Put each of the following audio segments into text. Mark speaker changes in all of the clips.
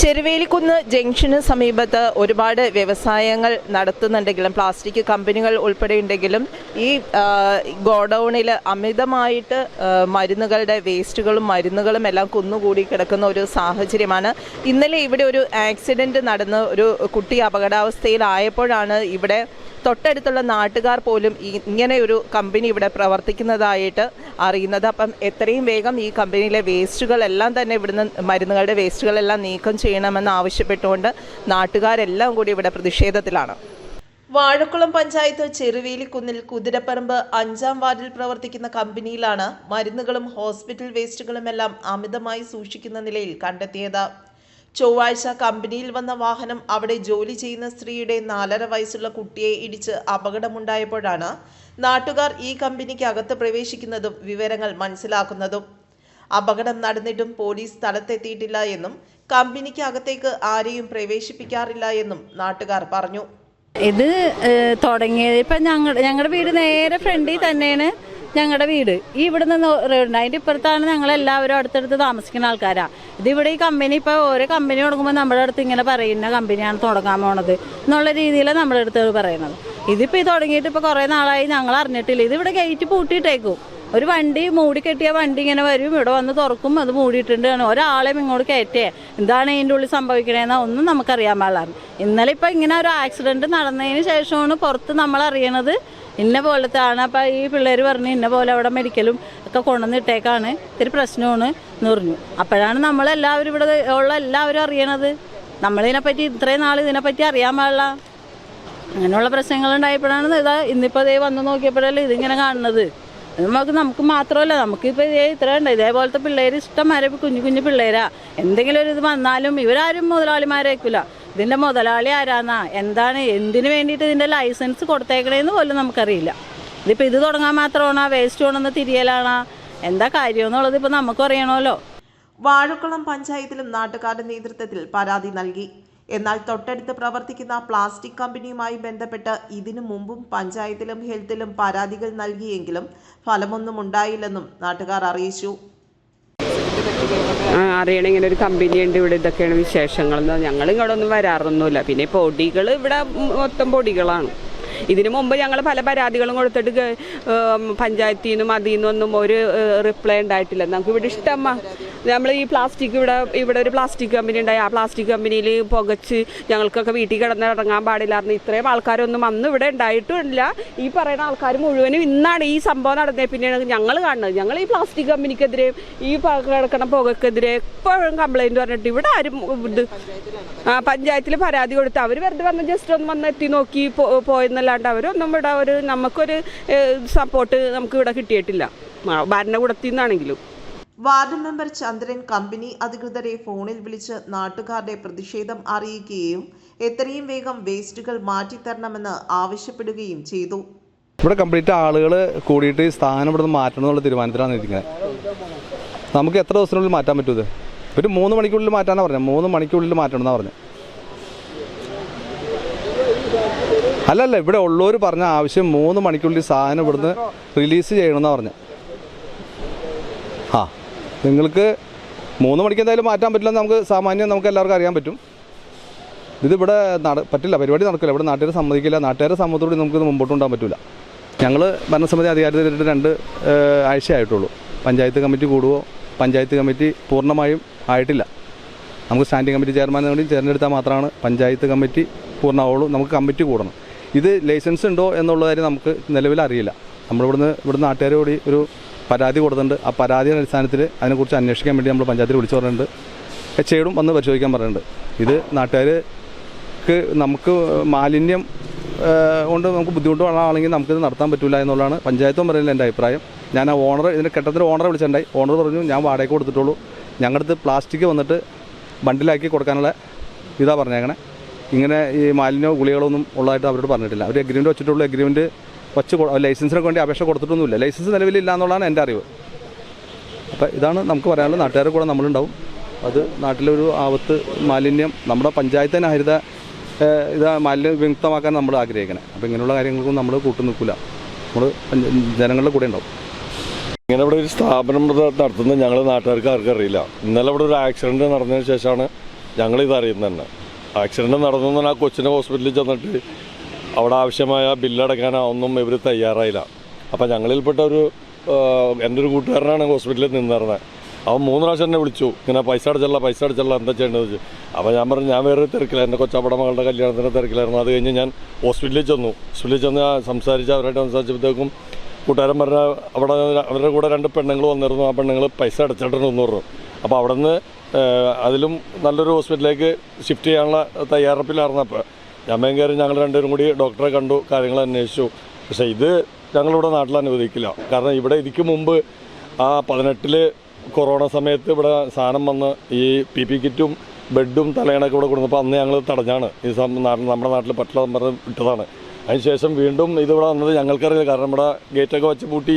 Speaker 1: ചെറുവേലിക്കുന്ന് junction സമീപത്ത് ഒരുപാട് വ്യവസായങ്ങൾ നടത്തുന്നുണ്ടെങ്കിലും പ്ലാസ്റ്റിക് കമ്പനികൾ ഉൾപ്പെടെയുണ്ടെങ്കിലും ഈ ഗോഡൗണിൽ അമിതമായിട്ട് മരുന്നുകളുടെ വേസ്റ്റുകളും മരുന്നുകളും എല്ലാം കുന്നുകൂടി കിടക്കുന്ന ഒരു സാഹചര്യമാണ്. ഇന്നലെ ഇവിടെ ഒരു ആക്സിഡൻറ്റ് നടന്ന് ഒരു കുട്ടി അപകടാവസ്ഥയിലായപ്പോഴാണ് ഇവിടെ തൊട്ടടുത്തുള്ള നാട്ടുകാർ പോലും ഇങ്ങനെ ഒരു കമ്പനി ഇവിടെ പ്രവർത്തിക്കുന്നതായിട്ട് അറിയുന്നത്. അപ്പം എത്രയും വേഗം ഈ കമ്പനിയിലെ വേസ്റ്റുകളെല്ലാം തന്നെ ഇവിടുന്ന് മരുന്നുകളുടെ വേസ്റ്റുകളെല്ലാം നീക്കം ചെയ്യണമെന്ന് ആവശ്യപ്പെട്ടുകൊണ്ട് നാട്ടുകാരെല്ലാം കൂടി ഇവിടെ പ്രതിഷേധത്തിലാണ്. വാഴക്കുളം പഞ്ചായത്ത് ചെറുവേലിക്കുന്നിൽ കുതിരപ്പറമ്പ് 5-ാം വാർഡിൽ പ്രവർത്തിക്കുന്ന കമ്പനിയിലാണ് മരുന്നുകളും ഹോസ്പിറ്റൽ വേസ്റ്റുകളുമെല്ലാം അമിതമായി സൂക്ഷിക്കുന്ന നിലയിൽ കണ്ടെത്തിയത്. ചൊവ്വാഴ്ച കമ്പനിയിൽ വന്ന വാഹനം അവിടെ ജോലി ചെയ്യുന്ന സ്ത്രീയുടെ 4.5 വയസ്സുള്ള കുട്ടിയെ ഇടിച്ച് അപകടമുണ്ടായപ്പോഴാണ് നാട്ടുകാർ ഈ കമ്പനിക്ക് അകത്ത് പ്രവേശിക്കുന്നതും വിവരങ്ങൾ മനസ്സിലാക്കുന്നതും. അപകടം നടന്നിട്ടും പോലീസ് സ്ഥലത്തെത്തിയിട്ടില്ല എന്നും കമ്പനിക്ക് അകത്തേക്ക് ആരെയും പ്രവേശിപ്പിക്കാറില്ല എന്നും നാട്ടുകാർ പറഞ്ഞു.
Speaker 2: ഇത് തുടങ്ങിയത് ഇപ്പം ഞങ്ങളുടെ വീട് നേരെ ഫ്രണ്ടിൽ തന്നെയാണ് ഞങ്ങളുടെ വീട്. ഈ ഇവിടെ നിന്ന് റോഡുണ്ട്, അതിൻ്റെ ഇപ്പുറത്താണ് ഞങ്ങളെല്ലാവരും അടുത്തടുത്ത് താമസിക്കുന്ന ആൾക്കാരാണ്. ഇതിവിടെ ഈ കമ്പനി ഇപ്പോൾ ഓരോ കമ്പനി തുടങ്ങുമ്പോൾ നമ്മുടെ അടുത്ത് ഇങ്ങനെ പറയുന്ന കമ്പനിയാണ് തുടങ്ങാൻ പോണത് എന്നുള്ള രീതിയിലാണ് നമ്മുടെ അടുത്ത് പറയുന്നത്. ഇതിപ്പോൾ ഇത് തുടങ്ങിയിട്ട് ഇപ്പോൾ കുറേ നാളായി ഞങ്ങൾ അറിഞ്ഞിട്ടില്ല. ഇതിവിടെ ഗേറ്റ് പൂട്ടിയിട്ടേക്കും. ഒരു വണ്ടി മൂടി കെട്ടിയ വണ്ടി ഇങ്ങനെ വരും, ഇവിടെ വന്ന് തുറക്കും, അത് മൂടിയിട്ടുണ്ട്. ഒരാളെയും ഇങ്ങോട്ട് കയറ്റേ എന്താണ് ഇതിൻ്റെ ഉള്ളിൽ സംഭവിക്കണേന്നാ ഒന്നും നമുക്കറിയാൻ പാടില്ല. ഇന്നലെ ഇപ്പോൾ ഇങ്ങനെ ഒരു ആക്സിഡൻറ്റ് നടന്നതിന് ശേഷമാണ് പുറത്ത് നമ്മൾ അറിയണത് ഇന്ന പോലത്തെ ആണ്. അപ്പം ഈ പിള്ളേർ പറഞ്ഞ് ഇന്ന പോലെ അവിടെ മെഡിക്കലും ഒക്കെ കൊണ്ടുവന്നിട്ടേക്കാണ്, ഇത്തിരി പ്രശ്നമാണ് എന്ന് പറഞ്ഞു. അപ്പോഴാണ് നമ്മളെല്ലാവരും ഇവിടെ ഉള്ള എല്ലാവരും അറിയണത്. നമ്മളിതിനെപ്പറ്റി ഇത്രയും നാൾ ഇതിനെപ്പറ്റി അറിയാൻ പാടില്ല. അങ്ങനെയുള്ള പ്രശ്നങ്ങളുണ്ടായപ്പോഴാണ് ഇന്നിപ്പോൾ ഇതേ വന്ന് നോക്കിയപ്പോഴല്ലേ ഇതിങ്ങനെ കാണുന്നത്. നമുക്ക് മാത്രമല്ല, നമുക്കിപ്പോൾ ഇത്ര ഉണ്ട് ഇതേപോലത്തെ പിള്ളേർ ഇഷ്ടംമാരെ കുഞ്ഞു കുഞ്ഞു പിള്ളേരാ. എന്തെങ്കിലും ഒരു ഇത് വന്നാലും ഇവരാരും മുതലാളിമാരായിരിക്കില്ല. ഇതിൻ്റെ മുതലാളി ആരാന്നാ, എന്താണ്, എന്തിനു വേണ്ടിയിട്ട് ഇതിൻ്റെ ലൈസൻസ് കൊടുത്തേക്കണേന്ന് പോലും നമുക്കറിയില്ല. ഇതിപ്പോൾ ഇത് തുടങ്ങാൻ മാത്രമാണോ, വേസ്റ്റ് കൊണ്ടുവന്ന് തിരിയലാണോ, എന്താ കാര്യം എന്നുള്ളത് ഇപ്പോൾ നമുക്ക് അറിയണമല്ലോ.
Speaker 1: വാഴക്കുളം പഞ്ചായത്തിലും നാട്ടുകാരുടെ നേതൃത്വത്തിൽ പരാതി നൽകി. എന്നാൽ തൊട്ടടുത്ത് പ്രവർത്തിക്കുന്ന പ്ലാസ്റ്റിക് കമ്പനിയുമായി ബന്ധപ്പെട്ട് ഇതിനു മുമ്പും പഞ്ചായത്തിലും ഹെൽത്തിലും പരാതികൾ നൽകിയെങ്കിലും ഫലമൊന്നും ഉണ്ടായില്ലെന്നും നാട്ടുകാർ അറിയിച്ചു.
Speaker 3: അറിയണം ഇങ്ങനെ ഒരു കമ്പനി ഉണ്ട് ഇവിടെ, ഇതൊക്കെയാണ് വിശേഷങ്ങൾ. ഞങ്ങൾ ഇങ്ങോട്ട് ഒന്നും വരാറൊന്നുമില്ല. പിന്നെ പൊടികൾ ഇവിടെ മൊത്തം പൊടികളാണ്. ഇതിനു മുമ്പ് ഞങ്ങൾ പല പരാതികളും കൊടുത്തിട്ട് പഞ്ചായത്തിൽ നിന്നും അതിൽ നിന്നൊന്നും ഒരു റിപ്ലൈ ഉണ്ടായിട്ടില്ല. നമുക്ക് ഇവിടെ ഇഷ്ടമാണ്. നമ്മൾ ഈ പ്ലാസ്റ്റിക് ഇവിടെ ഒരു പ്ലാസ്റ്റിക് കമ്പനി ഉണ്ടായി. ആ പ്ലാസ്റ്റിക് കമ്പനിയിൽ പുകച്ച് ഞങ്ങൾക്കൊക്കെ വീട്ടിൽ കിടന്നിറങ്ങാൻ പാടില്ലായിരുന്നു. ഇത്രയും ആൾക്കാരൊന്നും അന്ന് ഇവിടെ ഉണ്ടായിട്ടുമില്ല. ഈ പറയുന്ന ആൾക്കാർ മുഴുവനും ഇന്നാണ് ഈ സംഭവം നടന്നത്. പിന്നെയാണ് ഞങ്ങൾ കാണുന്നത്. ഞങ്ങൾ ഈ പ്ലാസ്റ്റിക് കമ്പനിക്കെതിരെ ഈ കിടക്കണ പുകക്കെതിരെ എപ്പോഴും കംപ്ലൈൻറ്റ് പറഞ്ഞിട്ട് ഇവിടെ ആരും ഇത് പഞ്ചായത്തിൽ പരാതി കൊടുത്ത് അവർ വെറുതെ വന്ന് ജസ്റ്റ് ഒന്ന് വന്ന് എത്തി നോക്കി പോയെന്നല്ലാണ്ട് അവരൊന്നും ഇവിടെ നമുക്കൊരു സപ്പോർട്ട് നമുക്ക് ഇവിടെ കിട്ടിയിട്ടില്ല ഭരണകൂടത്തിൽ നിന്നാണെങ്കിലും.
Speaker 1: വാർഡ് മെമ്പർ ചന്ദ്രൻ കമ്പനി അധികൃതരെ ഫോണിൽ വിളിച്ച് നാട്ടുകാരുടെ പ്രതിഷേധം അറിയിക്കുകയും എത്രയും വേഗം വേസ്റ്റുകൾ മാറ്റിത്തരണമെന്ന് ആവശ്യപ്പെടുകയും ചെയ്തു.
Speaker 4: ഇവിടെ കംപ്ലീറ്റ് ആളുകൾ കൂടിയിട്ട് ഈ സ്ഥാനം ഇവിടെ നിന്ന് മാറ്റണം എന്നുള്ള തീരുമാനത്തിലാണ് ഇരിക്കുന്നത്. നമുക്ക് എത്ര ദിവസത്തിനുള്ളിൽ മാറ്റാൻ പറ്റും? ഒരു 3 മണിക്കുള്ളിൽ മാറ്റാനാണ് പറഞ്ഞത്. 3 മണിക്കുള്ളിൽ മാറ്റണം എന്നാണ് പറഞ്ഞത്. അല്ലല്ല, ഇവിടെ ഉള്ളവർ പറഞ്ഞ ആവശ്യം 3 മണിക്കുള്ളിൽ സാധനം ഇവിടുന്ന് റിലീസ് ചെയ്യണമെന്നാണ് പറഞ്ഞത്. നിങ്ങൾക്ക് 3 മണിക്ക് എന്തായാലും മാറ്റാൻ പറ്റില്ലെന്ന് നമുക്ക് സാമാന്യം നമുക്ക് എല്ലാവർക്കും അറിയാൻ പറ്റും. ഇതിവിടെ പറ്റില്ല, പരിപാടി നടക്കില്ല. ഇവിടെ നാട്ടുകാരെ സമ്മതിക്കില്ല. നാട്ടുകാരെ സമ്മതത്തോടെ നമുക്കിത് മുമ്പോട്ട് കൊണ്ടുപോകാൻ പറ്റില്ല. ഞങ്ങൾ ഭരണസമിതി അധികാരത്തിൽ 2 ആഴ്ചയായിട്ടുള്ളൂ. പഞ്ചായത്ത് കമ്മിറ്റി കൂടുവോ, പഞ്ചായത്ത് കമ്മിറ്റി പൂർണ്ണമായും ആയിട്ടില്ല. നമുക്ക് സ്റ്റാൻഡിംഗ് കമ്മിറ്റി ചെയർമാനെ കൂടി തിരഞ്ഞെടുത്താൽ മാത്രമാണ് പഞ്ചായത്ത് കമ്മിറ്റി പൂർണ്ണമാവുള്ളൂ. നമുക്ക് കമ്മിറ്റി കൂടണം. ഇത് ലൈസൻസ് ഉണ്ടോ എന്നുള്ള കാര്യം നമുക്ക് നിലവിൽ അറിയില്ല. ഇവിടുന്ന് നാട്ടുകാരോട് ഒരു പരാതി കൊടുത്തിട്ടുണ്ട്. ആ പരാതിയുടെ അടിസ്ഥാനത്തിൽ അതിനെക്കുറിച്ച് അന്വേഷിക്കാൻ വേണ്ടി നമ്മൾ പഞ്ചായത്തിൽ വിളിച്ചു പറഞ്ഞിട്ടുണ്ട്. എച്ചേടും വന്ന് പരിശോധിക്കാൻ പറഞ്ഞിട്ടുണ്ട്. ഇത് നാട്ടുകാർക്ക് നമുക്ക് മാലിന്യം കൊണ്ട് നമുക്ക് ബുദ്ധിമുട്ടുള്ളതാണെങ്കിൽ നമുക്കിത് നടത്താൻ പറ്റില്ല എന്നുള്ളതാണ് പഞ്ചായത്തും പറയുന്നത് എൻ്റെ അഭിപ്രായം. ഞാൻ ആ ഇതിൻ്റെ കെട്ടത്തിൽ ഓണറെ വിളിച്ചിട്ടുണ്ടായി. ഓണർ പറഞ്ഞു ഞാൻ വാടകയ്ക്ക് കൊടുത്തിട്ടുള്ളൂ, ഞങ്ങളുടെ അടുത്ത് പ്ലാസ്റ്റിക് വന്നിട്ട് ബണ്ടിലാക്കി കൊടുക്കാനുള്ള ഇതാ പറഞ്ഞേക്കണേ. ഇങ്ങനെ ഈ മാലിന്യമോ ഗുളികളൊന്നും ഉള്ളതായിട്ട് അവരോട് പറഞ്ഞിട്ടില്ല. അവർ എഗ്രിമെൻറ്റ് വെച്ചിട്ടുള്ളൂ. എഗ്രിമെൻറ്റ് ലൈസൻസിനൊക്കെ വേണ്ടി അപേക്ഷ കൊടുത്തിട്ടൊന്നുമില്ല. ലൈസൻസ് നിലവിലില്ല എന്നുള്ളതാണ് എൻ്റെ അറിവ്. അപ്പോൾ ഇതാണ് നമുക്ക് പറയാനുള്ളത്. നാട്ടുകാരുടെ കൂടെ നമ്മളുണ്ടാവും. അത് നാട്ടിലൊരു ആപത്ത് മാലിന്യം നമ്മുടെ പഞ്ചായത്തിന് ഹരിത മാലിന്യം വിമുക്തമാക്കാൻ നമ്മൾ ആഗ്രഹിക്കണം. അപ്പോൾ ഇങ്ങനെയുള്ള കാര്യങ്ങൾക്കും നമ്മൾ കൂട്ടു നിൽക്കില്ല. നമ്മൾ ജനങ്ങളുടെ കൂടെ ഉണ്ടാവും.
Speaker 5: ഇങ്ങനെ ഇവിടെ ഒരു സ്ഥാപനം നടത്തുന്നത് ഞങ്ങൾ നാട്ടുകാർക്ക് ആർക്കും അറിയില്ല. ഇന്നലെ ഇവിടെ ഒരു ആക്സിഡൻറ്റ് നടന്നതിന് ശേഷമാണ് ഞങ്ങളിത് അറിയുന്നത് തന്നെ. ആക്സിഡൻറ്റ് നടന്നു ആ കൊച്ചിനെ ഹോസ്പിറ്റലിൽ ചെന്നിട്ട് അവിടെ ആവശ്യമായ ബില്ലടക്കാനോ ഒന്നും ഇവർ തയ്യാറായില്ല. അപ്പോൾ ഞങ്ങളിൽപ്പെട്ട എൻ്റെ ഒരു കൂട്ടുകാരനാണ് ഹോസ്പിറ്റലിൽ നിന്നിരുന്നത്. അവൻ 3 പ്രാവശ്യം എന്നെ വിളിച്ചു, ഇങ്ങനെ പൈസ അടിച്ചല്ല എന്താ ചെയ്യേണ്ടത് വെച്ചു. അപ്പോൾ ഞാൻ പറഞ്ഞു ഞാൻ വേറെ തിരക്കില്ല, എൻ്റെ കൊച്ചപ്പട മകളുടെ കല്യാണത്തിൻ്റെ തിരക്കിലായിരുന്നു. അത് കഴിഞ്ഞ് ഞാൻ ഹോസ്പിറ്റലിൽ ചെന്ന് അവരായിട്ട് സംസാരിച്ചപ്പോഴത്തേക്കും കൂട്ടുകാരൻ പറഞ്ഞ അവിടെ അവരുടെ കൂടെ 2 പെണ്ണുങ്ങൾ വന്നിരുന്നു. ആ പെണ്ണുങ്ങൾ പൈസ അടച്ചിട്ടുണ്ടെന്ന് പറഞ്ഞു. അപ്പോൾ അവിടെ നിന്ന് അതിലും നല്ലൊരു ഹോസ്പിറ്റലിലേക്ക് ഷിഫ്റ്റ് ചെയ്യാനുള്ള തയ്യാറെടുപ്പിലായിരുന്നു. അപ്പോൾ ഞാൻ കയറി ഞങ്ങൾ 2 പേരും കൂടി ഡോക്ടറെ കണ്ടു, കാര്യങ്ങൾ അന്വേഷിച്ചു. പക്ഷേ ഇത് ഞങ്ങളിവിടെ നാട്ടിൽ അനുവദിക്കില്ല. കാരണം ഇവിടെ ഇതിക്ക് മുമ്പ് ആ 18 കൊറോണ സമയത്ത് ഇവിടെ സാധനം വന്ന് ഈ PP കിറ്റും ബെഡും തലയണൊക്കെ ഇവിടെ കൊടുത്തപ്പോൾ അന്ന് ഞങ്ങൾ തടഞ്ഞാണ്. ഈ നമ്മുടെ നാട്ടിൽ പറ്റില്ല പറഞ്ഞ് വിട്ടതാണ്. അതിനുശേഷം വീണ്ടും ഇതിവിടെ വന്നത് ഞങ്ങൾക്കറിയില്ല. കാരണം ഇവിടെ ഗേറ്റൊക്കെ വെച്ച് പൂട്ടി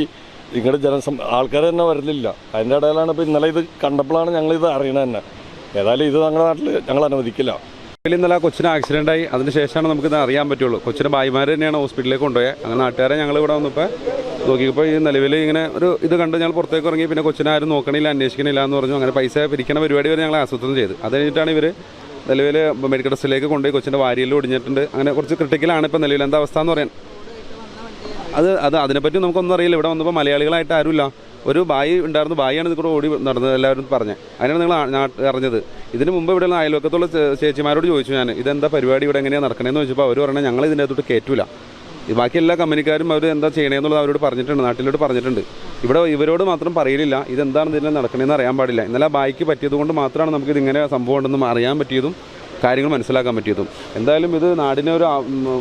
Speaker 5: ഇങ്ങോട്ട് ആൾക്കാർ തന്നെ വരലില്ല. അതിൻ്റെ ഇടയിലാണ് ഇപ്പോൾ ഇന്നലെ ഇത് കണ്ടപ്പോഴാണ് ഞങ്ങളിത് അറിയണത് തന്നെ. ഏതായാലും ഇത് ഞങ്ങളുടെ നാട്ടിൽ ഞങ്ങൾ അനുവദിക്കില്ല.
Speaker 6: ഇന്നലെ കൊച്ചിന് ആക്സിഡൻ്റായി, അതിന് ശേഷമാണ് നമുക്കിത് അറിയാൻ പറ്റുള്ളൂ. കൊച്ചിൻ്റെ ഭായിമാർ തന്നെയാണ് ഹോസ്പിറ്റലിലേക്ക് കൊണ്ടുപോയത്. അങ്ങനെ നാട്ടുകാരെ ഞങ്ങൾ ഇവിടെ വന്നപ്പോൾ നോക്കിയപ്പോൾ ഈ നിലവിൽ ഇങ്ങനെ ഒരു ഇത് കണ്ട് ഞങ്ങൾ പുറത്തേക്ക് ഇറങ്ങി. പിന്നെ കൊച്ചിനെ ആരും നോക്കണില്ല, അന്വേഷിക്കണില്ല എന്ന് പറഞ്ഞു. അങ്ങനെ പൈസ പിരിക്കണ പരിപാടി വരെ ഞങ്ങൾ ആസൂത്രണം ചെയ്ത്. അത് കഴിഞ്ഞിട്ടാണ് ഇവർ നിലവിൽ മെഡിക്കൽ ടെസ്റ്റിലേക്ക് കൊണ്ടുപോയി. കൊച്ചിൻ്റെ വാരിയെല്ലാം ഒടിഞ്ഞിട്ടുണ്ട്. അങ്ങനെ കുറച്ച് ക്രിട്ടിക്കലാണ് ഇപ്പോൾ നിലവിൽ. എന്താ അവസ്ഥ എന്ന് പറയാൻ അതിനെപ്പറ്റി നമുക്കൊന്നും അറിയില്ല. ഇവിടെ വന്നപ്പോൾ മലയാളികളായിട്ട് ആരുമില്ല. ഒരു ബായി ഉണ്ടായിരുന്നു, ബായിയാണ് ഇത് കൂടെ ഓടി നടന്നത് എല്ലാവരും പറഞ്ഞത്. അതിനാണ് നിങ്ങൾ അറിഞ്ഞത്. ഇതിന് മുമ്പ് ഇവിടെയുള്ള അയൽവക്കത്തുള്ള ചേച്ചിമാരോട് ചോദിച്ചു ഞാൻ, ഇതെന്താ പരിപാടി, ഇവിടെ എങ്ങനെയാണ് നടക്കണമെന്ന് ചോദിച്ചപ്പോൾ അവർ പറഞ്ഞാൽ ഞങ്ങൾ ഇതിൻ്റെ അകത്തോട്ട് കയറ്റൂല. ബാക്കി എല്ലാ കമ്പനിക്കാരും അവർ എന്താ ചെയ്യണമെന്നുള്ളത് അവരോട് പറഞ്ഞിട്ടുണ്ട്, നാട്ടിലോട്ട് പറഞ്ഞിട്ടുണ്ട്. ഇവിടെ ഇവരോട് മാത്രം പറയില്ല ഇതെന്താണ് ഇതിൽ നടക്കണമെന്ന് അറിയാൻ പാടില്ല. ഇന്നലെ ബായിക്ക് പറ്റിയത് കൊണ്ട് മാത്രമാണ് നമുക്കിത് ഇങ്ങനെ സംഭവം ഉണ്ടെന്നും അറിയാൻ പറ്റിയതും കാര്യങ്ങൾ മനസ്സിലാക്കാൻ പറ്റിയതും. എന്തായാലും ഇത് നാടിന് ഒരു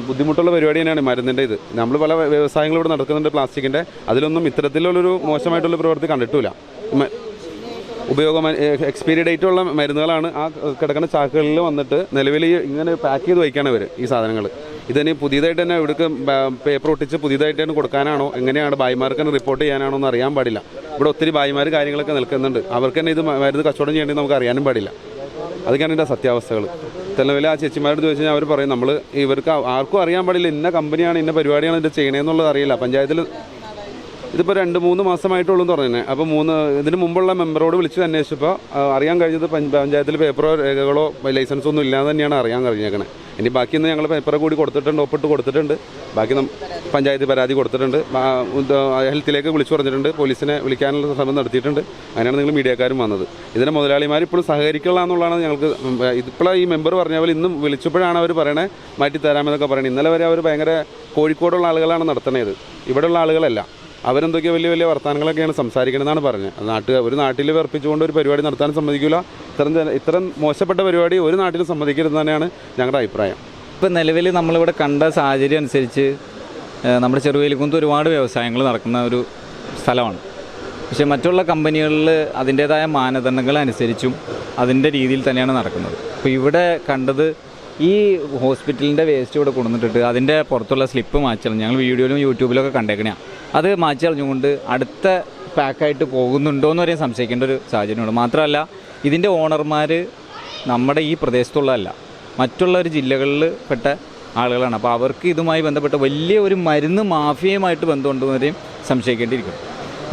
Speaker 6: ബുദ്ധിമുട്ടുള്ള പരിപാടി തന്നെയാണ് മരുന്നിൻ്റെ ഇത്. നമ്മൾ പല വ്യവസായങ്ങളും ഇവിടെ നടക്കുന്നുണ്ട് പ്ലാസ്റ്റിക്കിൻ്റെ. അതിലൊന്നും ഇത്തരത്തിലുള്ളൊരു മോശമായിട്ടുള്ള പ്രവൃത്തി കണ്ടിട്ടില്ല. എക്സ്പയറി ഡേറ്റ് ഉള്ള മരുന്നുകളാണ് ആ കിടക്കുന്ന ചാക്കുകളിൽ വന്നിട്ട് നിലവിൽ ഇങ്ങനെ പാക്ക് ചെയ്ത് വയ്ക്കുകയാണ് ഇവർ ഈ സാധനങ്ങൾ. ഇതിന് പുതിയതായിട്ട് തന്നെ ഇവിടേക്ക് പേപ്പർ ഒട്ടിച്ച് പുതിയതായിട്ട് തന്നെ കൊടുക്കാനാണോ എങ്ങനെയാണ് ഭായിമാർക്ക് തന്നെ റിപ്പോർട്ട് ചെയ്യാനാണോ എന്ന് അറിയാൻ പാടില്ല. ഇവിടെ ഒത്തിരി ഭായിമാർ കാര്യങ്ങളൊക്കെ നിൽക്കുന്നുണ്ട്. അവർക്ക് തന്നെ ഇത് മരുന്ന് കച്ചവടം ചെയ്യേണ്ടത് നമുക്ക് അറിയാനും പാടില്ല. അതൊക്കെയാണ് ഇതിൻ്റെ സത്യാവസ്ഥകൾ. നിലവിൽ ആ ചേച്ചിമാരോട് ചോദിച്ചു കഴിഞ്ഞാൽ അവർ പറയും നമ്മൾ ഇവർക്ക് ആർക്കും അറിയാൻ പാടില്ല ഇന്ന കമ്പനിയാണ് ഇന്ന പരിപാടിയാണ് ഇത് ചെയ്യണമെന്നുള്ളത് അറിയില്ല. പഞ്ചായത്തിൽ ഇതിപ്പോൾ 2-3 മാസമായിട്ടുള്ളൂ എന്ന് പറഞ്ഞു. അപ്പോൾ ഇതിന് മുമ്പുള്ള മെമ്പറോട് വിളിച്ച് അന്വേഷിച്ചപ്പോൾ അറിയാൻ കഴിഞ്ഞത് പഞ്ചായത്തിൽ പേപ്പറോ രേഖകളോ ലൈസൻസോ ഒന്നും ഇല്ലാതെ തന്നെയാണ് അറിയാൻ കഴിഞ്ഞേക്കണേ. ഇനി ബാക്കിയൊന്നും ഞങ്ങൾ പേപ്പർ കൂടി കൊടുത്തിട്ടുണ്ട്, ഒപ്പിട്ട് കൊടുത്തിട്ടുണ്ട്. ബാക്കി പഞ്ചായത്ത് പരാതി കൊടുത്തിട്ടുണ്ട്, ഹെൽത്തിലേക്ക് വിളിച്ചു പറഞ്ഞിട്ടുണ്ട്, പോലീസിനെ വിളിക്കാനുള്ള ശ്രമം നടത്തിയിട്ടുണ്ട്. അങ്ങനെയാണ് നിങ്ങൾ മീഡിയക്കാരും വന്നത്. ഇതിൻ്റെ മുതലാളിമാർ ഇപ്പോഴും സഹകരിക്കുക എന്നുള്ളതാണ് ഞങ്ങൾക്ക്. ഇപ്പോൾ ഈ മെമ്പർ പറഞ്ഞ പോലെ ഇന്നും വിളിച്ചപ്പോഴാണ് അവർ പറയണേ മാറ്റിത്തരാമെന്നൊക്കെ പറയണത്. ഇന്നലെ വരെ അവർ ഭയങ്കര കോഴിക്കോടുള്ള ആളുകളാണ് നടത്തുന്നത്, ഇവിടെയുള്ള ആളുകളല്ല. അവരെന്തൊക്കെയോ വലിയ വലിയ വർത്തമാനങ്ങളൊക്കെയാണ് സംസാരിക്കണമെന്നാണ് പറഞ്ഞത്. ഒരു നാട്ടിൽ വെറുപ്പിച്ചുകൊണ്ട് ഒരു പരിപാടി നടത്താൻ സമ്മതിക്കില്ല. ഇത്തരം മോശപ്പെട്ട പരിപാടി ഒരു നാട്ടിലും സമ്മതിക്കരുത് തന്നെയാണ് ഞങ്ങളുടെ അഭിപ്രായം.
Speaker 7: ഇപ്പം നിലവിൽ നമ്മളിവിടെ കണ്ട സാഹചര്യം അനുസരിച്ച് നമ്മുടെ ചെറുവേലിക്കുന്ന് ഒരുപാട് വ്യവസായങ്ങൾ നടക്കുന്ന ഒരു സ്ഥലമാണ്. പക്ഷേ മറ്റുള്ള കമ്പനികളിൽ അതിൻ്റേതായ മാനദണ്ഡങ്ങൾ അനുസരിച്ചും അതിൻ്റെ രീതിയിൽ തന്നെയാണ് നടക്കുന്നത്. അപ്പോൾ ഇവിടെ കണ്ടത് ഈ ഹോസ്പിറ്റലിൻ്റെ വേസ്റ്റ് ഇവിടെ കൊണ്ടുവന്നിട്ടിട്ട് അതിൻ്റെ പുറത്തുള്ള സ്ലിപ്പ് മാറ്റിക്കളഞ്ഞു. ഞങ്ങൾ വീഡിയോയിലും യൂട്യൂബിലൊക്കെ കണ്ടേക്കണേ. അത് മാറ്റിക്കളഞ്ഞുകൊണ്ട് അടുത്ത പാക്കായിട്ട് പോകുന്നുണ്ടോ എന്ന് വരെയും സംശയിക്കേണ്ട ഒരു സാഹചര്യമുണ്ട്. മാത്രമല്ല ഇതിൻ്റെ ഓണർമാർ നമ്മുടെ ഈ പ്രദേശത്തുള്ളതല്ല, മറ്റുള്ള ഒരു ജില്ലകളിൽ പെട്ട ആളുകളാണ്. അപ്പോൾ അവർക്ക് ഇതുമായി ബന്ധപ്പെട്ട വലിയ ഒരു മരുന്ന് മാഫിയയുമായിട്ട് ബന്ധമുണ്ടെന്നവരെയും സംശയിക്കേണ്ടിയിരിക്കും.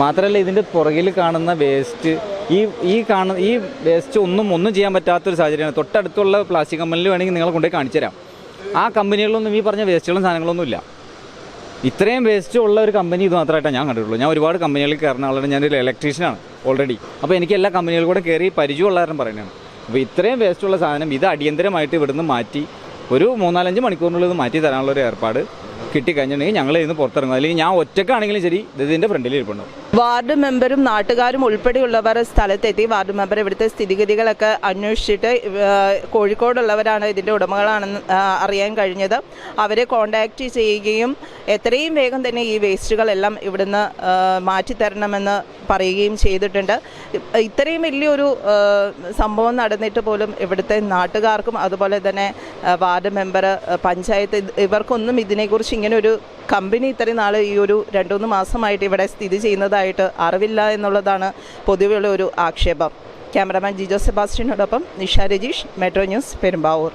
Speaker 7: മാത്രമല്ല ഇതിൻ്റെ പുറകിൽ കാണുന്ന വേസ്റ്റ് ഈ വേസ്റ്റ് ഒന്നും ചെയ്യാൻ പറ്റാത്തൊരു സാഹചര്യമാണ്. തൊട്ടടുത്തുള്ള പ്ലാസ്റ്റിക് കമ്പനിയിൽ വേണമെങ്കിൽ നിങ്ങളെ കൊണ്ടുപോയി കാണിച്ചു തരാം. ആ കമ്പനികളിലൊന്നും ഈ പറഞ്ഞ വേസ്റ്റുകളും സാധനങ്ങളൊന്നുമില്ല. ഇത്രയും വേസ്റ്റ് ഉള്ള ഒരു കമ്പനി ഇത് മാത്രമായിട്ടാണ് ഞാൻ കണ്ടിട്ടുള്ളൂ. ഞാൻ ഒരുപാട് കമ്പനികളിൽ കയറുന്ന ആളാണ്. ഞാനൊരു ഇലക്ട്രീഷ്യനാണ് ഓൾറെഡി. അപ്പോൾ എനിക്ക് എല്ലാ കമ്പനികളിൽ കൂടെ കയറി പരിചയമുള്ള കാരണം പറയുന്നതാണ്. അപ്പോൾ ഇത്രയും വേസ്റ്റുള്ള സാധനം ഇത് അടിയന്തരമായിട്ട് ഇവിടുന്ന് മാറ്റി ഒരു 3-4-5 മണിക്കൂറിനുള്ളിൽ മാറ്റി തരാനുള്ളൊരു ഏർപ്പാട് കിട്ടിക്കഴിഞ്ഞിട്ടുണ്ടെങ്കിൽ ഞങ്ങൾ ഇതിന് പുറത്തിറങ്ങും. അല്ലെങ്കിൽ ഞാൻ ഒറ്റക്കാണെങ്കിലും ശരി ഇതിൻ്റെ ഫ്രണ്ടിൽ ഇരിപ്പുണ്ടാവും.
Speaker 1: വാർഡ് മെമ്പറും നാട്ടുകാരും ഉൾപ്പെടെയുള്ളവർ സ്ഥലത്തെത്തി വാർഡ് മെമ്പർ ഇവിടുത്തെ സ്ഥിതിഗതികളൊക്കെ അന്വേഷിച്ചിട്ട് കോഴിക്കോടുള്ളവരാണ് ഇതിൻ്റെ ഉടമകളാണെന്ന് അറിയാൻ കഴിഞ്ഞത്. അവരെ കോൺടാക്റ്റ് ചെയ്യുകയും എത്രയും വേഗം തന്നെ ഈ വേസ്റ്റുകളെല്ലാം ഇവിടുന്ന് മാറ്റിത്തരണമെന്ന് പറയുകയും ചെയ്തിട്ടുണ്ട്. ഇത്രയും വലിയൊരു സംഭവം നടന്നിട്ട് പോലും ഇവിടുത്തെ നാട്ടുകാർക്കും അതുപോലെ തന്നെ വാർഡ് മെമ്പർ, പഞ്ചായത്ത് ഇവർക്കൊന്നും ഇതിനെക്കുറിച്ച് ഇങ്ങനൊരു കമ്പനി ഇത്രയും നാൾ ഈ ഒരു 2-3 മാസമായിട്ട് ഇവിടെ സ്ഥിതി ചെയ്യുന്നതായിട്ട് അറിവില്ല എന്നുള്ളതാണ് പൊതുവെയുള്ള ഒരു ആക്ഷേപം. ക്യാമറമാൻ ജിജോ സെബാസ്റ്റ്യനോടൊപ്പം നിഷ രജീഷ്, മെട്രോ ന്യൂസ്, പെരുമ്പാവൂർ.